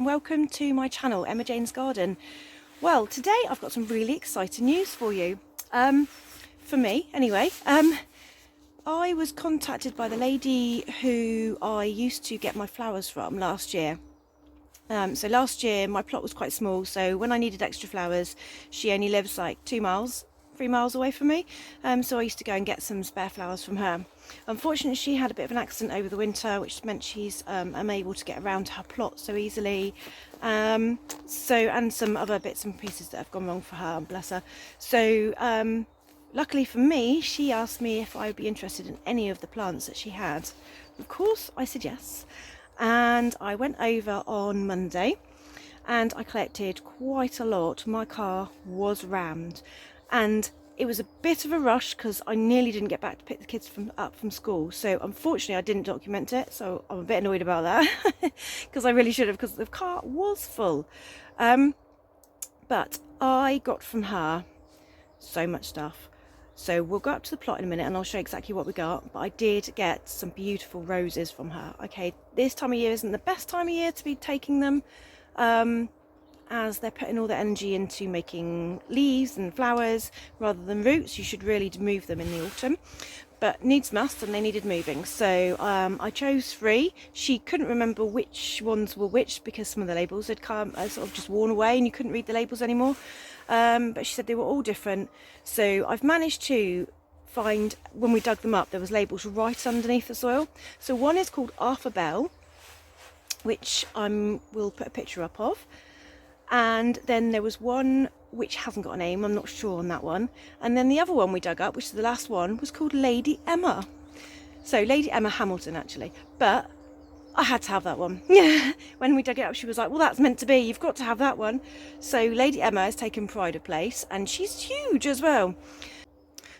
and welcome to my channel, Emma Jane's Garden. Well, today I've got some really exciting news for you. For me, anyway. I was contacted by the lady who I used to get my flowers from last year. So last year my plot was quite small, so when I needed extra flowers, she only lives like 3 miles away from me, so I used to go and get some spare flowers from her. Unfortunately, she had a bit of an accident over the winter, which meant she's unable to get around her plot so easily, and some other bits and pieces that have gone wrong for her, bless her. So luckily for me, she asked me if I would be interested in any of the plants that she had. Of course I said yes, and I went over on Monday and I collected quite a lot. My car was rammed and it was a bit of a rush because I nearly didn't get back to pick the kids up from school. So unfortunately I didn't document it, so I'm a bit annoyed about that because I really should have, because the car was full. But I got from her so much stuff. So we'll go up to the plot in a minute and I'll show you exactly what we got. But I did get some beautiful roses from her. Okay, this time of year isn't the best time of year to be taking them, as they're putting all their energy into making leaves and flowers rather than roots. You should really move them in the autumn, but needs must, and they needed moving. So I chose 3. She couldn't remember which ones were which because some of the labels had come sort of just worn away and you couldn't read the labels anymore. But she said they were all different. So I've managed to find, when we dug them up, there was labels right underneath the soil. So one is called Arthur Bell, which will put a picture up of. And then there was one which hasn't got a name, I'm not sure on that one. And then the other one we dug up, which is the last one, was called Lady Emma. So Lady Emma Hamilton, actually. But I had to have that one. When we dug it up, she was like, well, that's meant to be, you've got to have that one. So Lady Emma has taken pride of place, and she's huge as well.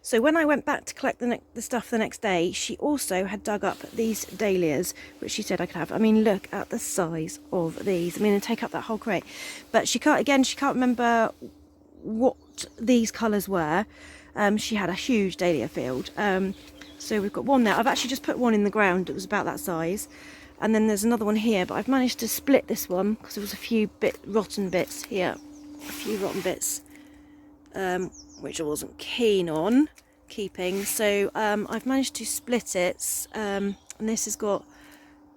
So when I went back to collect the stuff the next day, she also had dug up these dahlias, which she said I could have. I mean, look at the size of these. I mean, they take up that whole crate. But she can't remember what these colours were. She had a huge dahlia field. So we've got one there. I've actually just put one in the ground. It was about that size. And then there's another one here, but I've managed to split this one because there was a few rotten bits here. A few rotten bits. Which I wasn't keen on keeping, so I've managed to split it, and this has got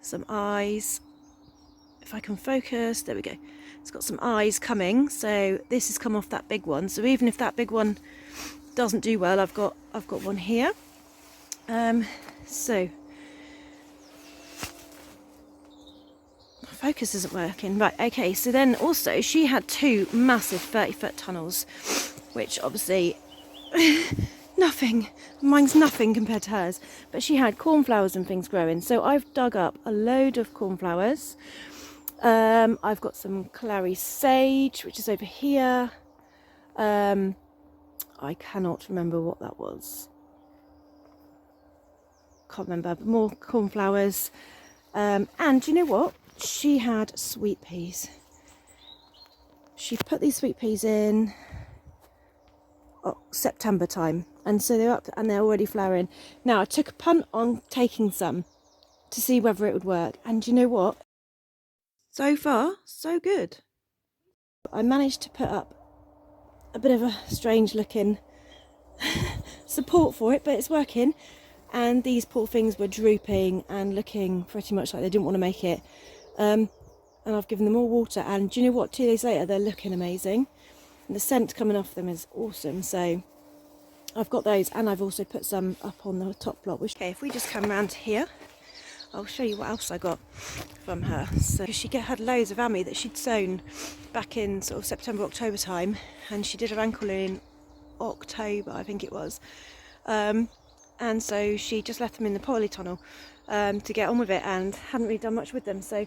some eyes. If I can focus, there we go. It's got some eyes coming, so this has come off that big one. So even if that big one doesn't do well, I've got one here. So my focus isn't working. Right, okay. So then also she had 2 massive 30-foot tunnels, which obviously nothing, mine's nothing compared to hers, but she had cornflowers and things growing. So I've dug up a load of cornflowers. I've got some clary sage, which is over here. I cannot remember what that was. Can't remember, but more cornflowers. And you know what? She had sweet peas. She put these sweet peas in September time, and so they're up and they're already flowering. Now I took a punt on taking some to see whether it would work, and you know what? So far, so good. I managed to put up a bit of a strange looking support for it, but it's working. And these poor things were drooping and looking pretty much like they didn't want to make it. And I've given them all water, and do you know what? 2 days later, they're looking amazing. And the scent coming off them is awesome. So I've got those, and I've also put some up on the top plot. Okay, if we just come around here, I'll show you what else I got from her. So she had loads of ammi that she'd sown back in sort of September, October time, and she did her ankle in October, I think it was. And so she just left them in the polytunnel to get on with it, and hadn't really done much with them. So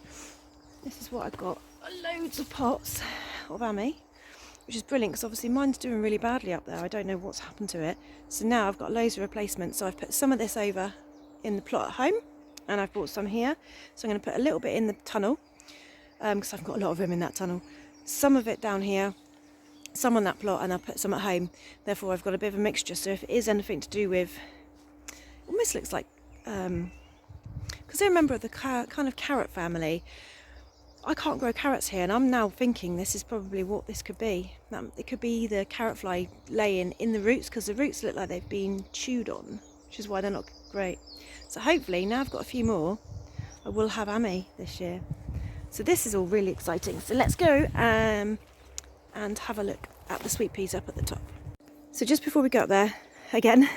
this is what I got: loads of pots of ammi, which is brilliant because obviously mine's doing really badly up there. I don't know what's happened to it. So now I've got loads of replacements. So I've put some of this over in the plot at home, and I've brought some here. So I'm going to put a little bit in the tunnel because I've got a lot of room in that tunnel. Some of it down here, some on that plot, and I'll put some at home. Therefore I've got a bit of a mixture. So if it is anything to do with, almost looks like, because they're a member of the kind of carrot family, I can't grow carrots here, and I'm now thinking this is probably what this could be. It could be the carrot fly laying in the roots, because the roots look like they've been chewed on, which is why they're not great. So hopefully, now I've got a few more, I will have Amy this year. So this is all really exciting. So let's go and have a look at the sweet peas up at the top. So just before we go up there, again,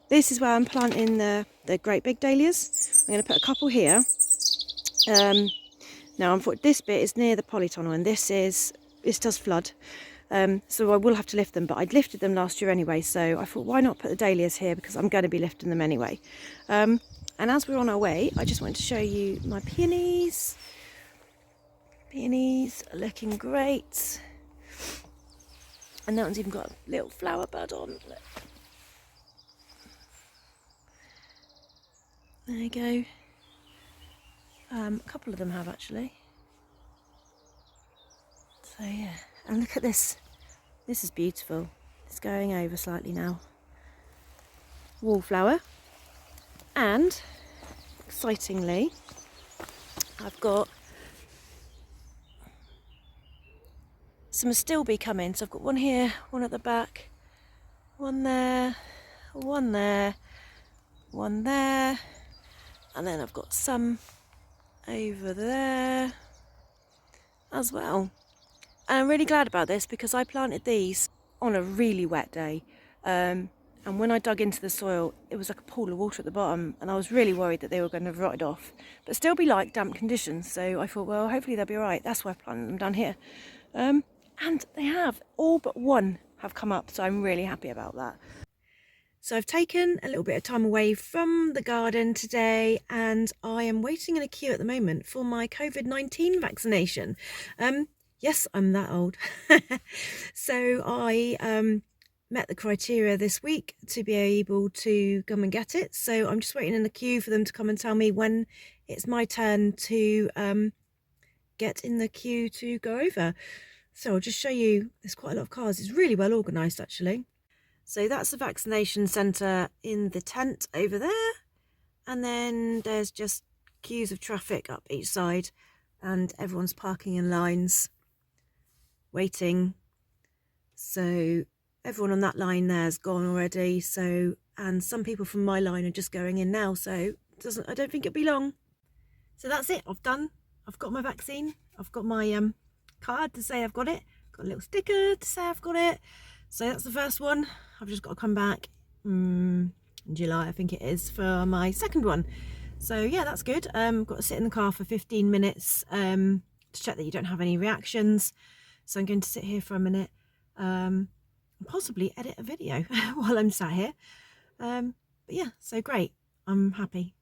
this is where I'm planting the great big dahlias. I'm going to put a couple here. Now, unfortunately, this bit is near the polytunnel, and this does flood. So I will have to lift them, but I'd lifted them last year anyway, so I thought, why not put the dahlias here, because I'm going to be lifting them anyway. And as we're on our way, I just wanted to show you my peonies. Peonies are looking great. And that one's even got a little flower bud on. Look. There you go. A couple of them have, actually. So yeah, and look at this. This is beautiful. It's going over slightly now. Wallflower. And, excitingly, I've got some astilbe coming. So I've got one here, one at the back, one there, one there, one there, and then I've got some over there as well. And I'm really glad about this, because I planted these on a really wet day. And when I dug into the soil, it was like a pool of water at the bottom, and I was really worried that they were going to have rotted off, but still be like damp conditions. So I thought, well, hopefully they'll be all right. That's why I planted them down here. And they have, all but one have come up, so I'm really happy about that. So I've taken a little bit of time away from the garden today, and I am waiting in a queue at the moment for my COVID-19 vaccination. Yes, I'm that old. So I met the criteria this week to be able to come and get it. So I'm just waiting in the queue for them to come and tell me when it's my turn to get in the queue to go over. So I'll just show you, there's quite a lot of cars. It's really well organised, actually. So that's the vaccination centre in the tent over there. And then there's just queues of traffic up each side, and everyone's parking in lines, waiting. So everyone on that line there's gone already. So, and some people from my line are just going in now. So I don't think it'll be long. So that's it. I've got my vaccine. I've got my card to say I've got it. Got a little sticker to say I've got it. So that's the first one. I've just got to come back in July, I think it is, for my second one. So yeah, that's good. Got to sit in the car for 15 minutes to check that you don't have any reactions. So I'm going to sit here for a minute and possibly edit a video while I'm sat here. But yeah, so great. I'm happy.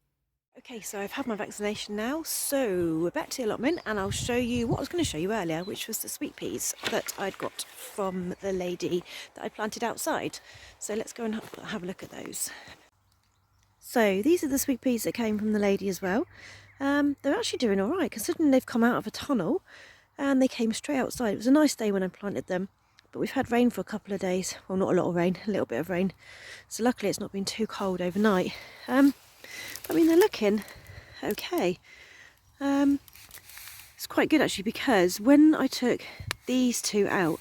Okay, so I've had my vaccination now, so we're back to the allotment, and I'll show you what I was going to show you earlier, which was the sweet peas that I'd got from the lady that I planted outside. So let's go and have a look at those. So these are the sweet peas that came from the lady as well. They're actually doing all right, considering they've come out of a tunnel and they came straight outside. It was a nice day when I planted them, but we've had rain for a couple of days. Well, not a lot of rain, a little bit of rain. So luckily it's not been too cold overnight. I mean, they're looking okay. It's quite good actually, because when I took these two out,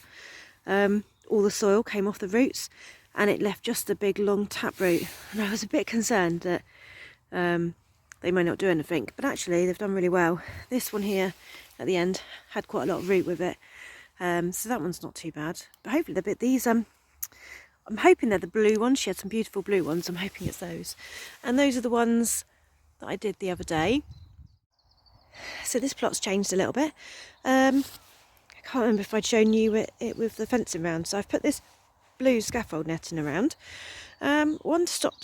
all the soil came off the roots and it left just a big long taproot, and I was a bit concerned that they may not do anything, but actually they've done really well. This one here at the end had quite a lot of root with it, so that one's not too bad. But hopefully these I'm hoping they're the blue ones. She had some beautiful blue ones. I'm hoping it's those. And those are the ones that I did the other day. So this plot's changed a little bit. I can't remember if I'd shown you it with the fencing around. So I've put this blue scaffold netting around. One, to stop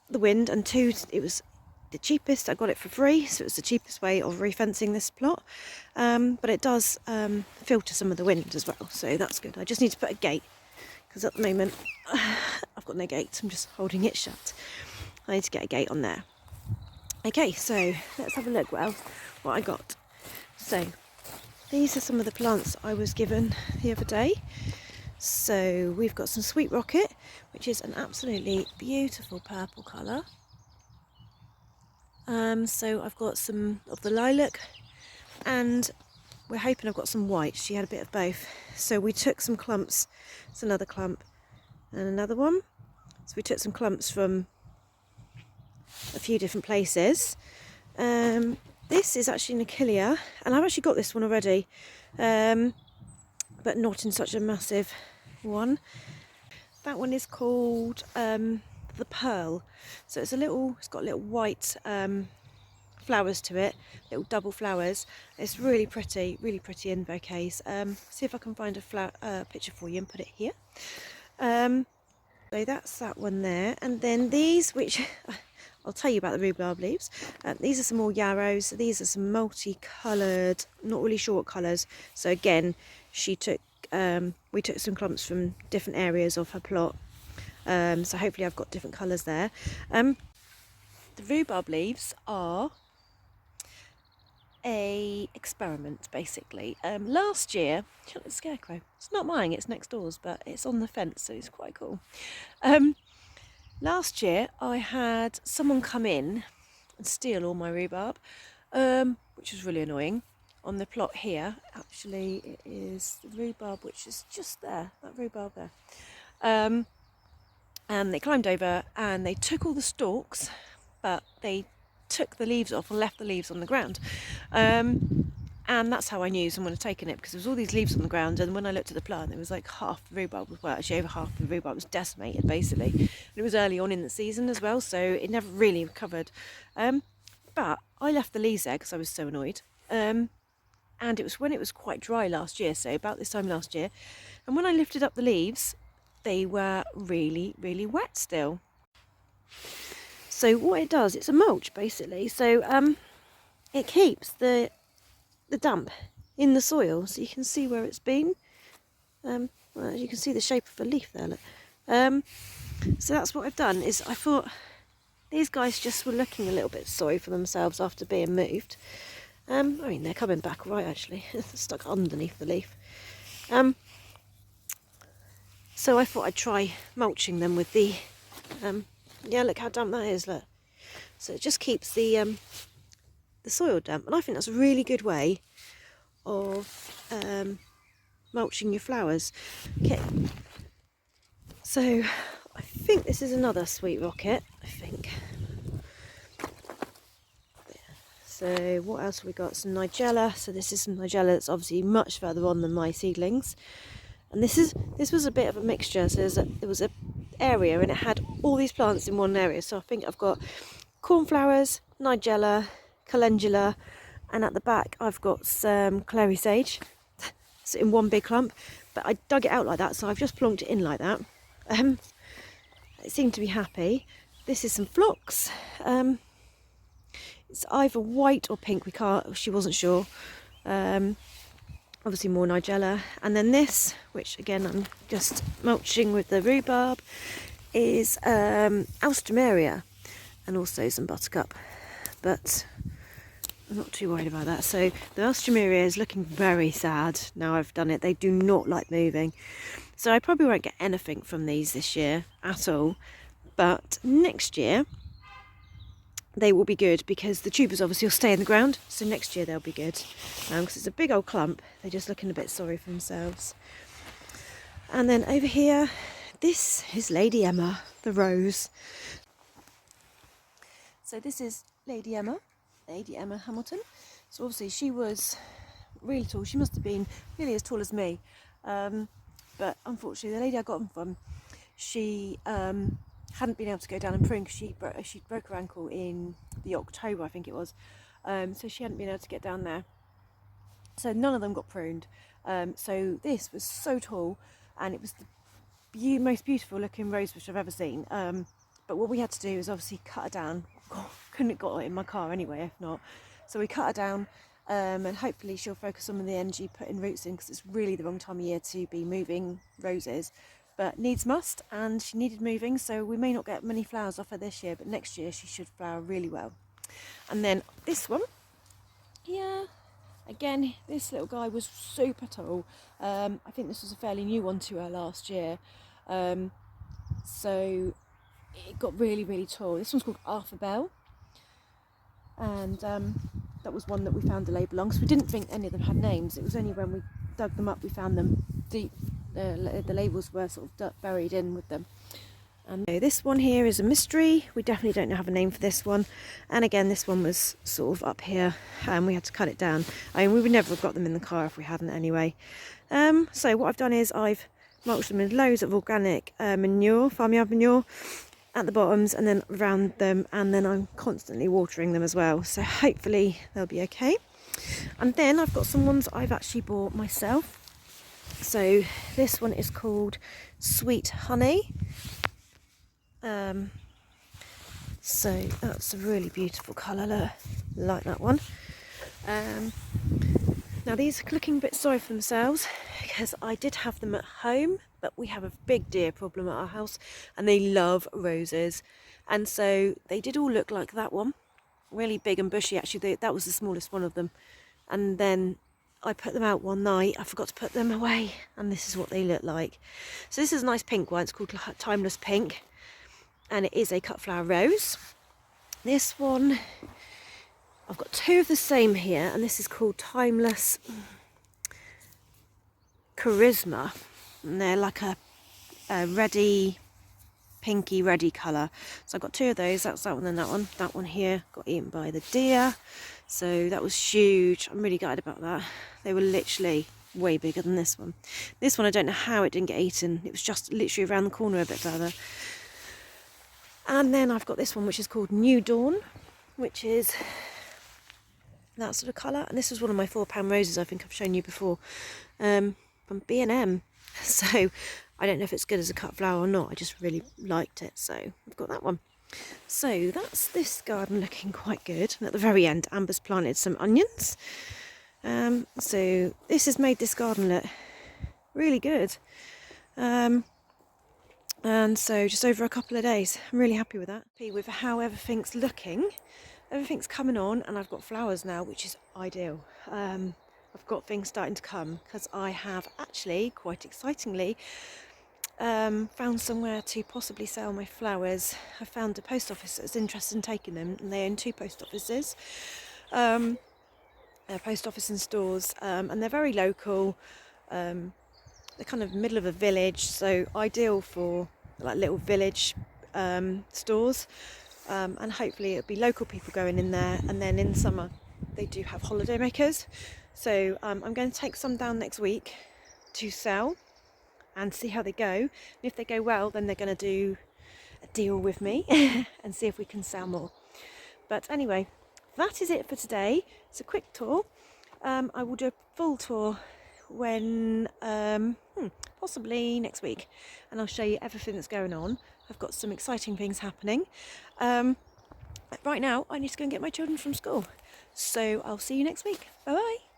the wind, and two, it was the cheapest. I got it for free, so it was the cheapest way of refencing this plot. But it does filter some of the wind as well, so that's good. I just need to put a gate, because at the moment I've got no gate, I'm just holding it shut. I need to get a gate on there. Okay, so let's have a look what I got. So these are some of the plants I was given the other day. So we've got some sweet rocket, which is an absolutely beautiful purple colour. So I've got some of the lilac, and we're hoping I've got some white. She had a bit of both. So we took some clumps. It's another clump and another one. So we took some clumps from a few different places. This is actually Nichilia, and I've actually got this one already, but not in such a massive one. That one is called the Pearl. So it's got little white flowers to it, little double flowers. It's really pretty in bouquets. See if I can find a picture for you and put it here. So that's that one there, and then these, which I'll tell you about the rhubarb leaves. These are some more yarrows. These are some multicoloured, not really sure what colours. So again, we took some clumps from different areas of her plot. So hopefully I've got different colours there. The rhubarb leaves are a experiment, basically. Last year, look at the scarecrow. It's not mine, it's next door's, but it's on the fence, so it's quite cool. Last year I had someone come in and steal all my rhubarb, which was really annoying. On the plot here, actually, it is the rhubarb, which is just there, that rhubarb there. And they climbed over and they took all the stalks, but they took the leaves off and left the leaves on the ground. And that's how I knew someone had taken it, because there was all these leaves on the ground, and when I looked at the plant, it was like half the rhubarb was, well, actually over half the rhubarb was decimated, basically. And it was early on in the season as well, so it never really recovered. But I left the leaves there because I was so annoyed. And it was when it was quite dry last year, so about this time last year. And when I lifted up the leaves, they were really wet still. So what it does, it's a mulch basically. So it keeps the damp in the soil, so you can see where it's been. Well, you can see the shape of the leaf there. Look. So that's what I've done. Is I thought these guys just were looking a little bit sorry for themselves after being moved. I mean, they're coming back right actually. Stuck underneath the leaf. So I thought I'd try mulching them with the. Yeah, look how damp that is. Look. So it just keeps the soil damp, and I think that's a really good way of mulching your flowers. Okay, so I think this is another sweet rocket, I think. So what else have we got? Some nigella. So this is some nigella that's obviously much further on than my seedlings, and this was a bit of a mixture. So there was a area and it had all these plants in one area. So I think I've got cornflowers, nigella, calendula, and at the back I've got some clary sage. It's in one big clump, but I dug it out like that, so I've just plonked it in like that. It seemed to be happy. This is some phlox. It's either white or pink, she wasn't sure. Obviously more nigella. And then this, which again I'm just mulching with the rhubarb, is alstroemeria, and also some buttercup, but I'm not too worried about that. So the alstroemeria is looking very sad now I've done it. They do not like moving, so I probably won't get anything from these this year at all, but next year they will be good, because the tubers obviously will stay in the ground, so next year they'll be good, because it's a big old clump. They're just looking a bit sorry for themselves. And then over here, this is Lady Emma, the rose. So this is Lady Emma Hamilton. So obviously she was really tall. She must have been nearly as tall as me. But unfortunately the lady I got them from, she hadn't been able to go down and prune because she broke her ankle in the October, I think it was. So she hadn't been able to get down there. So none of them got pruned. So this was so tall, and it was the most beautiful looking rosebush I've ever seen. But what we had to do is obviously cut her down. Couldn't have got it in my car anyway, if not. So we cut her down, and hopefully she'll focus some of the energy putting roots in, because it's really the wrong time of year to be moving roses. But needs must, and she needed moving, so we may not get many flowers off her this year, but next year she should flower really well. And then this one, yeah, again, this little guy was super tall. I think this was a fairly new one to her last year. So it got really tall. This one's called Arthur Bell, and that that was one that we found a label on, because we didn't think any of them had names. It was only when we dug them up we found them deep. The labels were sort of buried in with them. And this one here is a mystery. We definitely don't have a name for this one. And again, this one was sort of up here and we had to cut it down. I mean, we would never have got them in the car if we hadn't anyway. So what I've done is I've mulched them with loads of organic manure, farmyard manure, at the bottoms and then around them, and then I'm constantly watering them as well. So hopefully they'll be okay. And then I've got some ones I've actually bought myself. So this one is called Sweet Honey. So that's a really beautiful colour, look, like that one. Now these are looking a bit sorry for themselves because I did have them at home, but we have a big deer problem at our house and they love roses, and so they did all look like that one, really big and bushy. Actually that was the smallest one of them, and then I put them out one night, I forgot to put them away, and this is what they look like. So this is a nice pink one, it's called Timeless Pink, and it is a cut flower rose. This one, I've got two of the same here, and this is called Timeless Charisma, and they're like a reddy, pinky reddy colour. So I've got two of those, that's that one and that one. That one here got eaten by the deer, so that was huge. I'm really gutted about that. They were literally way bigger than this one. This one I don't know how it didn't get eaten, it was just literally around the corner a bit further. And then I've got this one which is called New Dawn, which is that sort of colour, and this was one of my £4 roses I think I've shown you before, from B&M. So I don't know if it's good as a cut flower or not, I just really liked it, so I've got that one. So that's this garden looking quite good, and at the very end Amber's planted some onions. So this has made this garden look really good. And so just over a couple of days, I'm really happy with that. Happy with how everything's looking. Everything's coming on, and I've got flowers now, which is ideal. I've got things starting to come because I have actually, quite excitingly, found somewhere to possibly sell my flowers. I found a post office that's interested in taking them, and they own two post offices. Post office and stores, and they're very local. They're kind of middle of a village, so ideal for like little village stores, and hopefully it'll be local people going in there. And then in summer they do have holiday makers, so I'm going to take some down next week to sell and see how they go, and if they go well then they're going to do a deal with me and see if we can sell more. But anyway, that is it for today. It's a quick tour. I will do a full tour when possibly next week, and I'll show you everything that's going on. I've got some exciting things happening. Right now I need to go and get my children from school, so I'll see you next week. Bye bye.